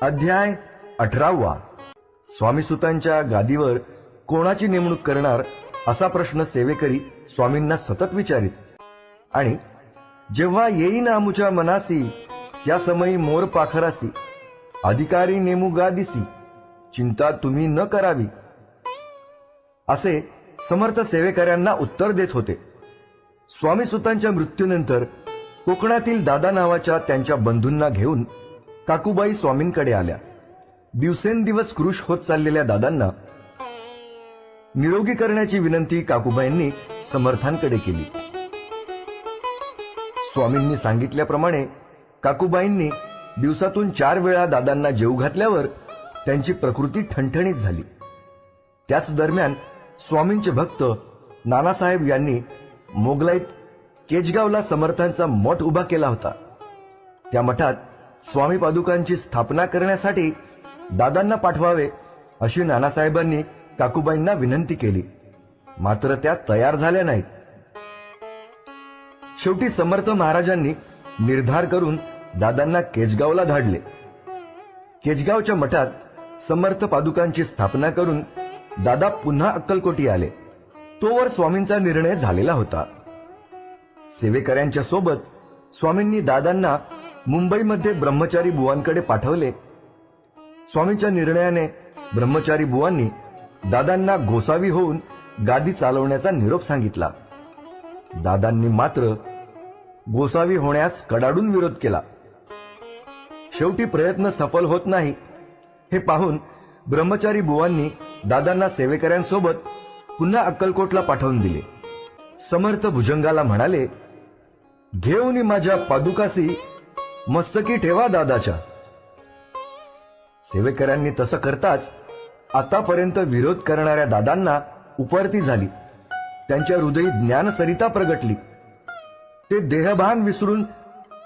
अध्याय 18. स्वामीसुतांच्या गादीवर कोणाची नेमणूक करणार असा प्रश्न सेवेकरी स्वामींना सतत विचारित. आणि जेव्हा येईन आमुच्या मनासी त्या समयी मोर पाखरासी, अधिकारी नेमू गादीसी, चिंता तुम्ही न करावी, असे समर्थ सेवेकऱ्यांना उत्तर देत होते. स्वामीसुतांच्या मृत्यूनंतर कोकणातील दादा नावाच्या त्यांच्या बंधूंना घेऊन काकूबाई स्वामींकडे आल्या. दिवसेंदिवस कृश होत चाललेल्या दादांना निरोगी करण्याची विनंती काकूबाईंनी समर्थांकडे केली. स्वामींनी सांगितल्याप्रमाणे काकूबाईंनी दिवसातून 4 वेळा दादांना जेवू घातल्यावर त्यांची प्रकृती ठणठणीत झाली. त्याच दरम्यान स्वामींचे भक्त नानासाहेब यांनी मोगलाईत केजगावला समर्थांचा मठ उभा केला होता. त्या मठात स्वामी पादुकांची स्थापना करण्यासाठी दादांना पाठवावे अशी नानासाहेबांनी काकूबाईंना विनंती केली. मात्र त्या तयार झाल्या नाहीत. शेवटी समर्थ महाराजांनी निर्धार करून दादांना केजगावला धाडले. केजगावच्या मठात समर्थ पादुकांची स्थापना करून दादा पुन्हा अक्कलकोटी आले. तोवर स्वामींचा निर्णय झालेला होता. सेवेकऱ्यांच्या सोबत स्वामींनी दादांना मुंबईमध्ये ब्रह्मचारी बुवांकडे पाठवले. स्वामींच्या निर्णयाने ब्रह्मचारी बुवांनी दादांना गोसावी होऊन गादी चालवण्याचा निरोप सांगितला. दादांनी मात्र गोसावी होण्यास कडाडून विरोध केला. शेवटी प्रयत्न सफल होत नाही हे पाहून ब्रह्मचारी बुवांनी दादांना सेवेकऱ्यांसोबत पुन्हा अक्कलकोटला पाठवून दिले. समर्थ भुजंगाला म्हणाले, घेऊन माझ्या पादुकासी मस्तकी ठेवा दादाच्या. सेवेकऱ्यांनी तसं करताच आतापर्यंत विरोध करणाऱ्या दादांना उपरती झाली. त्यांच्या हृदयी ज्ञानसरिता प्रगटली. ते देहभान विसरून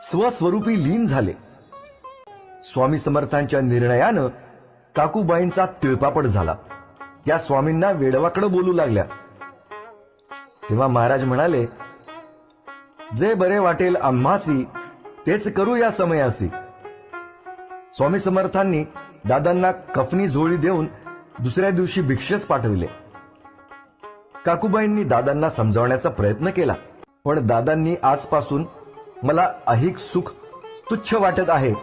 स्वस्वरूपी लीन झाले. स्वामी समर्थांच्या निर्णयानं काकूबाईंचा तिळपापड झाला. त्या स्वामींना वेडवाकडं बोलू लागल्या. तेव्हा महाराज म्हणाले, जे बरे वाटेल आम्हासी तेच करू या समयासी. स्वामी समर्थांनी दादांना कफनी झोळी देऊन दुसऱ्या दिवशी भिक्षेस पाठविले. काकूबाईंनी दादांना समजावण्याचा प्रयत्न केला, पण दादांनी आजपासून मला ऐहिक सुख तुच्छ वाटत आहे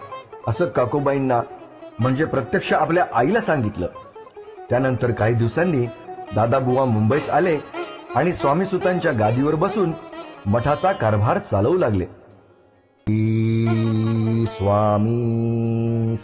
असं काकूबाईंना म्हणजे प्रत्यक्ष आपल्या आईला सांगितलं. त्यानंतर काही दिवसांनी दादाबुवा मुंबईत आले आणि स्वामीसुतांच्या गादीवर बसून मठाचा कारभार चालवू लागले. स्वामी